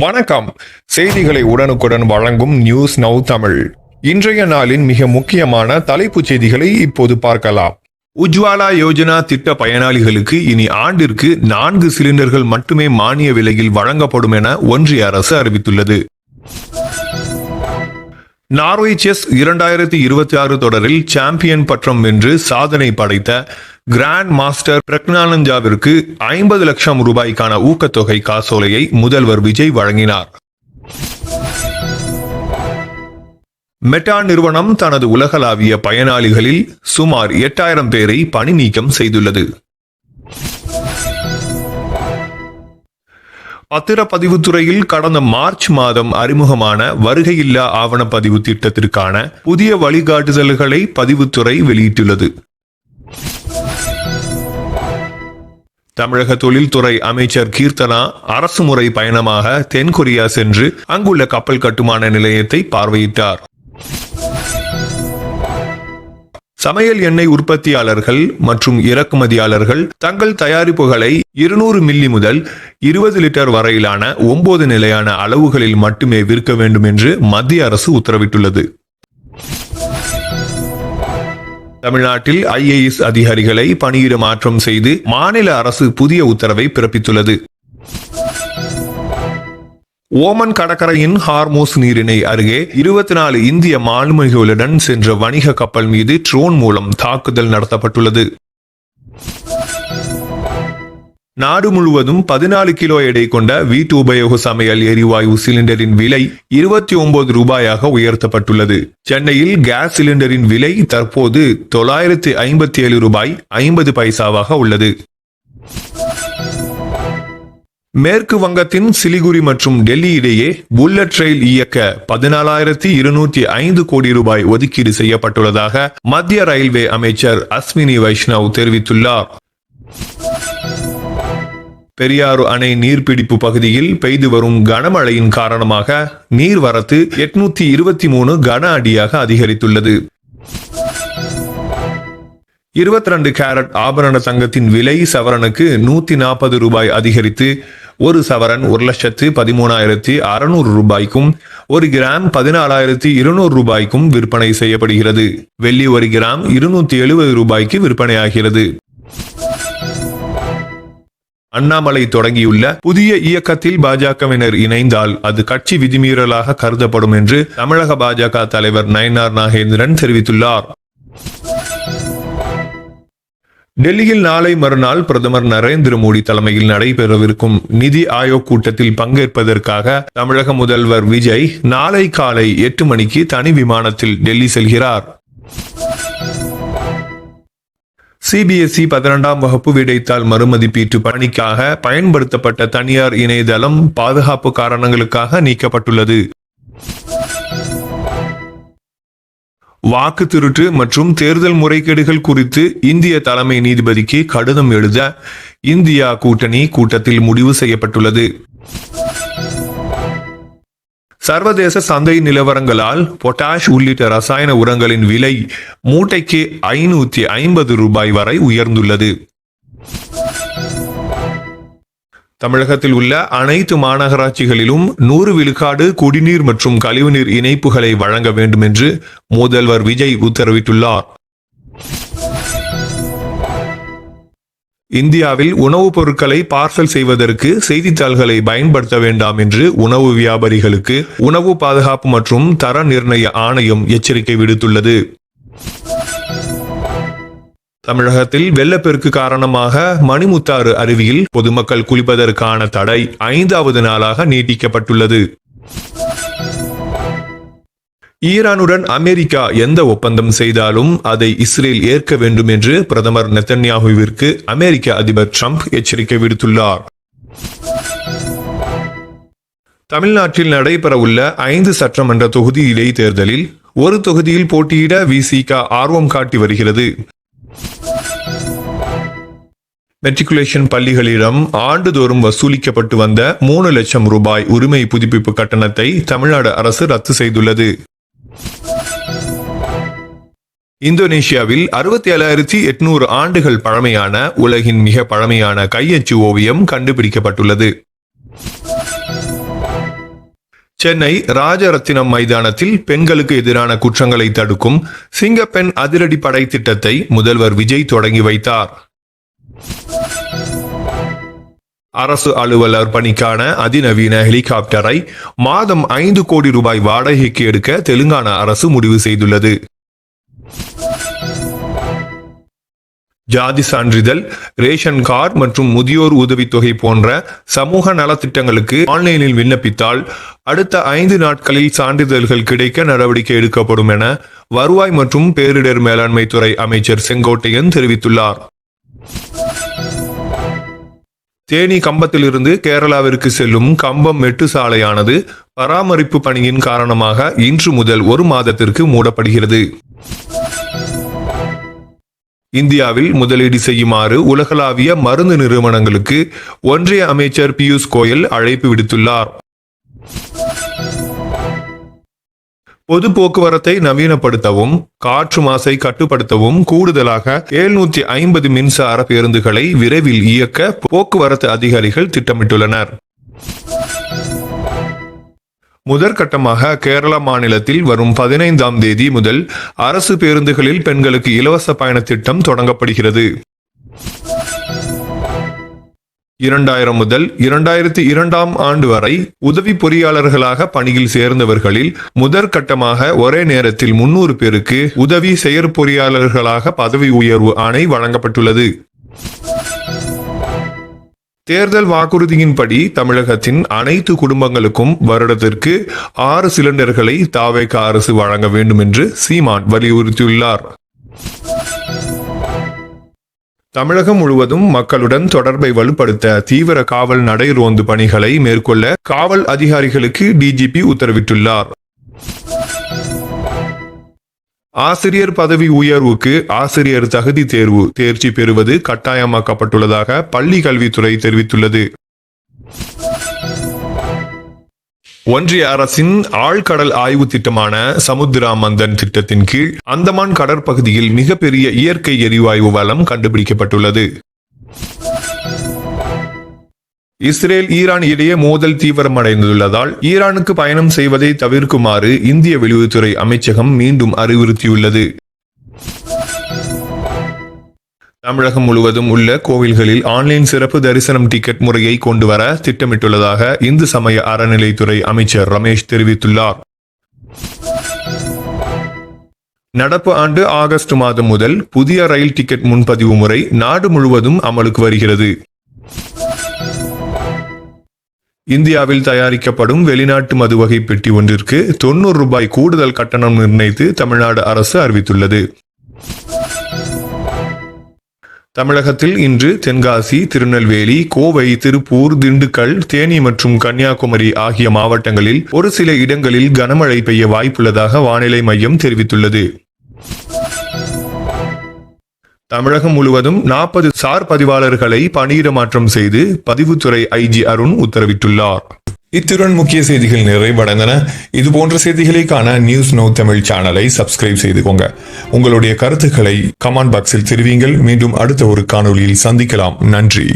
வணக்கம். செய்திகளை உடனுக்குடன் வழங்கும் நியூஸ் நவ் தமிழ். இன்றைய நாளின் மிக முக்கியமான தலைப்புச் செய்திகளை இப்போது பார்க்கலாம். உஜ்வாலா யோஜனா திட்ட பயனாளிகளுக்கு இனி ஆண்டிற்கு 4 சிலிண்டர்கள் மட்டுமே மானிய விலையில் வழங்கப்படும் என ஒன்றிய அரசு அறிவித்துள்ளது. நார்வே செஸ் 2026 தொடரில் சாம்பியன் பட்டம் வென்று சாதனை படைத்த கிராண்ட் மாஸ்டர் பிரக்ஞானந்தாவிற்கு 50 லட்சம் ரூபாய்க்கான ஊக்கத்தொகை காசோலையை முதல்வர் விஜய் வழங்கினார். மெட்டா நிறுவனம் தனது உலகளாவிய பயனாளிகளில் சுமார் 8000 பேரை பணி நீக்கம் செய்துள்ளது. பத்திரப்பதிவுத்துறையில் கடந்த மார்ச் மாதம் அறிமுகமான வருகையில்லா ஆவணப்பதிவு திட்டத்திற்கான புதிய வழிகாட்டுதல்களை பதிவுத்துறை வெளியிட்டுள்ளது. தமிழக தொழில்துறை அமைச்சர் கீர்த்தனா அரசு முறை பயணமாக தென்கொரியா சென்று அங்குள்ள கப்பல் கட்டுமான நிலையத்தை பார்வையிட்டார். சமையல் எண்ணெய் உற்பத்தியாளர்கள் மற்றும் இறக்குமதியாளர்கள் தங்கள் தயாரிப்புகளை 200 மில்லி முதல் 20 லிட்டர் வரையிலான 9 நிலையான அளவுகளில் மட்டுமே விற்க வேண்டும் என்று மத்திய அரசு உத்தரவிட்டுள்ளது. தமிழ்நாட்டில் IAS அதிகாரிகளை பணியிட மாற்றம் செய்து மாநில அரசு புதிய உத்தரவை பிறப்பித்துள்ளது. ஓமன் கடற்கரையின் ஹார்மோஸ் நீரிணை அருகே 24 இந்திய மாலுமிகளுடன் சென்ற வணிக கப்பல் மீது ட்ரோன் மூலம் தாக்குதல் நடத்தப்பட்டுள்ளது. நாடு முழுவதும் 14 கிலோ எடை கொண்ட வீட்டு உபயோக சமையல் எரிவாயு சிலிண்டரின் விலை 29 ரூபாயாக உயர்த்தப்பட்டுள்ளது. சென்னையில் கேஸ் சிலிண்டரின் விலை தற்போது 957 ரூபாய் 50 பைசாவாக உள்ளது. மேற்கு வங்கத்தின் சிலிகுரி மற்றும் டெல்லி இடையே புல்லட் ரயில் இயக்க 14,205 கோடி ரூபாய் ஒதுக்கீடு செய்யப்பட்டுள்ளதாக மத்திய ரயில்வே அமைச்சர் அஸ்வினி வைஷ்ணவ் தெரிவித்துள்ளார். பெரியாறு அணை நீர்பிடிப்பு பகுதியில் பெய்து வரும் கனமழையின் காரணமாக நீர்வரத்து 823 கன அடியாக அதிகரித்துள்ளது. 22 கேரட் ஆபரண தங்கத்தின் விலை சவரனுக்கு 140 ரூபாய் அதிகரித்து ஒரு சவரன் 1,13,600 ரூபாய்க்கும் 1 கிராம் 14,200 ரூபாய்க்கும் விற்பனை செய்யப்படுகிறது. வெள்ளி 1 கிராம் 270 ரூபாய்க்கு விற்பனையாகிறது. அண்ணாமலை தொடங்கியுள்ள புதிய இயக்கத்தில் பாஜகவினர் இணைந்தால் அது கட்சி விதிமீறலாக கருதப்படும் என்று தமிழக பாஜக தலைவர் நயினார் நாகேந்திரன் தெரிவித்துள்ளார். டெல்லியில் நாளை மறுநாள் பிரதமர் நரேந்திர மோடி தலைமையில் நடைபெறவிருக்கும் நிதி ஆயோக் கூட்டத்தில் பங்கேற்பதற்காக தமிழக முதல்வர் விஜய் நாளை காலை 8 மணிக்கு தனி விமானத்தில் டெல்லி செல்கிறார். CBSE 12ஆம் வகுப்பு விடைத்தாள் மறுமதிப்பீட்டு பணிக்காக பயன்படுத்தப்பட்ட தனியார் இணையதளம் பாதுகாப்பு காரணங்களுக்காக நீக்கப்பட்டுள்ளது. வாக்கு திருட்டு மற்றும் தேர்தல் முறைகேடுகள் குறித்து இந்திய தலைமை நீதிபதிக்கு கடிதம் எழுத இந்தியா கூட்டணி கூட்டத்தில் முடிவு செய்யப்பட்டுள்ளது. சர்வதேச சந்தை நிலவரங்களால் பொட்டாஷ் உள்ளிட்ட ரசாயன உரங்களின் விலை மூட்டைக்கு 550 ரூபாய் வரை உயர்ந்துள்ளது. தமிழகத்தில் உள்ள அனைத்து மாநகராட்சிகளிலும் 100 விழுக்காடு குடிநீர் மற்றும் கழிவுநீர் இணைப்புகளை வழங்க வேண்டும் என்று முதல்வர் விஜய் உத்தரவிட்டுள்ளார். இந்தியாவில் உணவுப் பொருட்களை பார்சல் செய்வதற்கு செய்தித்தாள்களை பயன்படுத்த வேண்டாம் என்று உணவு வியாபாரிகளுக்கு உணவு பாதுகாப்பு மற்றும் தர நிர்ணய ஆணையம் எச்சரிக்கை விடுத்துள்ளது. தமிழகத்தில் வெள்ளப்பெருக்கு காரணமாக மணிமுத்தாறு அருவியில் பொதுமக்கள் குளிப்பதற்கான தடை 5வது நாளாக நீட்டிக்கப்பட்டுள்ளது. ஈரானுடன் அமெரிக்கா எந்த ஒப்பந்தம் செய்தாலும் அதை இஸ்ரேல் ஏற்க வேண்டும் என்று பிரதமர் நெத்தன்யாகுவிற்கு அமெரிக்க அதிபர் ட்ரம்ப் எச்சரிக்கை விடுத்துள்ளார். தமிழ்நாட்டில் நடைபெறவுள்ள 5 சட்டமன்ற தொகுதி இடைத்தேர்தலில் ஒரு தொகுதியில் போட்டியிட விசிக ஆர்வம் காட்டி வருகிறது. மெட்ரிகுலேஷன் பள்ளிகளிடம் ஆண்டுதோறும் வசூலிக்கப்பட்டு வந்த 3 லட்சம் ரூபாய் உரிமை புதுப்பிப்பு கட்டணத்தை தமிழ்நாடு அரசு ரத்து செய்துள்ளது. இந்தோனேஷியாவில் 67,800 ஆண்டுகள் பழமையான உலகின் மிக பழமையான கையச்சு ஓவியம் கண்டுபிடிக்கப்பட்டுள்ளது. சென்னை ராஜரத்தினம் மைதானத்தில் பெண்களுக்கு எதிரான குற்றங்களை தடுக்கும் சிங்கப்பெண் அதிரடி படை திட்டத்தை முதல்வர் விஜய் தொடங்கி வைத்தார். அரசு அலுவலர் பணிக்கான அதிநவீன ஹெலிகாப்டரை மாதம் 5 கோடி ரூபாய் வாடகைக்கு எடுக்க தெலுங்கானா அரசு முடிவு செய்துள்ளது. ஜாதி சான்றிதழ், ரேஷன் கார்டு மற்றும் முதியோர் உதவித்தொகை போன்ற சமூக நலத்திட்டங்களுக்கு ஆன்லைனில் விண்ணப்பித்தால் அடுத்த 5 நாட்களில் சான்றிதழ்கள் கிடைக்க நடவடிக்கை எடுக்கப்படும் என வருவாய் மற்றும் பேரிடர் மேலாண்மை துறை அமைச்சர் செங்கோட்டையன் தெரிவித்துள்ளார். தேனி கம்பத்திலிருந்து கேரளாவிற்கு செல்லும் கம்பம் மெட்டு சாலையானது பராமரிப்பு பணியின் காரணமாக இன்று முதல் 1 மாதத்திற்கு மூடப்படுகிறது. இந்தியாவில் முதலீடு செய்யுமாறு உலகளாவிய மருந்து நிறுவனங்களுக்கு ஒன்றிய அமைச்சர் பியூஷ் கோயல் அழைப்பு விடுத்துள்ளார். பொது போக்குவரத்தை நவீனப்படுத்தவும் காற்று மாசை கட்டுப்படுத்தவும் கூடுதலாக 750 மின்சார பேருந்துகளை விரைவில் இயக்க போக்குவரத்து அதிகாரிகள் திட்டமிட்டுள்ளனர். முதற்கட்டமாக கேரள மாநிலத்தில் வரும் 15ஆம் தேதி முதல் அரசு பேருந்துகளில் பெண்களுக்கு இலவச பயண திட்டம் தொடங்கப்படுகிறது. 2000 முதல் 2002ஆம் ஆண்டு வரை உதவி பொறியாளர்களாக பணியில் சேர்ந்தவர்களில் முதற்கட்டமாக ஒரே நேரத்தில் 300 பேருக்கு உதவி செயற்பொறியாளர்களாக பதவி உயர்வு ஆணை வழங்கப்பட்டுள்ளது. தேர்தல் வாக்குறுதியின்படி தமிழகத்தின் அனைத்து குடும்பங்களுக்கும் வருடத்திற்கு 6 சிலிண்டர்களை தாவேக அரசு வழங்க வேண்டும் என்று சீமான் வலியுறுத்தியுள்ளார். தமிழகம் முழுவதும் மக்களுடன் தொடர்பை வலுப்படுத்த தீவிர காவல் நடை ரோந்து பணிகளை மேற்கொள்ள காவல் அதிகாரிகளுக்கு டிஜிபி உத்தரவிட்டுள்ளார். ஆசிரியர் பதவி உயர்வுக்கு ஆசிரியர் தகுதி தேர்வு தேர்ச்சி பெறுவது கட்டாயமாக்கப்பட்டுள்ளதாக பள்ளி கல்வித்துறை தெரிவித்துள்ளது. ஒன்றிய அரசின் ஆழ்கடல் ஆய்வு திட்டமான சமுத்திரா மந்தன் திட்டத்தின் கீழ் அந்தமான் கடற்பகுதியில் மிகப்பெரிய இயற்கை எரிவாயு வளம் கண்டுபிடிக்கப்பட்டுள்ளது. இஸ்ரேல் ஈரான் இடையே மோதல் தீவிரமடைந்துள்ளதால் ஈரானுக்கு பயணம் செய்வதை தவிர்க்குமாறு இந்திய வெளியுறவுத்துறை அமைச்சகம் மீண்டும் அறிவுறுத்தியுள்ளது. தமிழகம் முழுவதும் உள்ள கோவில்களில் ஆன்லைன் சிறப்பு தரிசனம் டிக்கெட் முறையை கொண்டுவர திட்டமிட்டுள்ளதாக இந்து சமய அறநிலைத்துறை அமைச்சர் ரமேஷ் தெரிவித்துள்ளார். நடப்பு ஆண்டு ஆகஸ்ட் மாதம் முதல் புதிய ரயில் டிக்கெட் முன்பதிவு முறை நாடு முழுவதும் அமலுக்கு வருகிறது. இந்தியாவில் தயாரிக்கப்படும் வெளிநாட்டு மதுவகை பெட்டி ஒன்றிற்கு 90 ரூபாய் கூடுதல் கட்டணம் நிர்ணயித்து தமிழ்நாடு அரசு அறிவித்துள்ளது. தமிழகத்தில் இன்று தென்காசி, திருநெல்வேலி, கோவை, திருப்பூர், திண்டுக்கல், தேனி மற்றும் கன்னியாகுமரி ஆகிய மாவட்டங்களில் ஒரு சில இடங்களில் கனமழை பெய்ய வாய்ப்புள்ளதாக வானிலை மையம் தெரிவித்துள்ளது. தமிழகம் முழுவதும் 40 சார் பதிவாளர்களை பணியிட மாற்றம் செய்து பதிவுத்துறை ஐஜி அருண் உத்தரவிட்டுள்ளார். இத்துடன் முக்கிய செய்திகள் நிறைவடைந்தன. இதுபோன்ற செய்திகளை காண நியூஸ் நவ் தமிழ் சேனலை சப்ஸ்கிரைப் செய்துக்கோங்க. உங்களுடைய கருத்துக்களை கமெண்ட் பாக்ஸில் தெரிவிங்கள். மீண்டும் அடுத்த ஒரு காணொலியில் சந்திக்கலாம். நன்றி.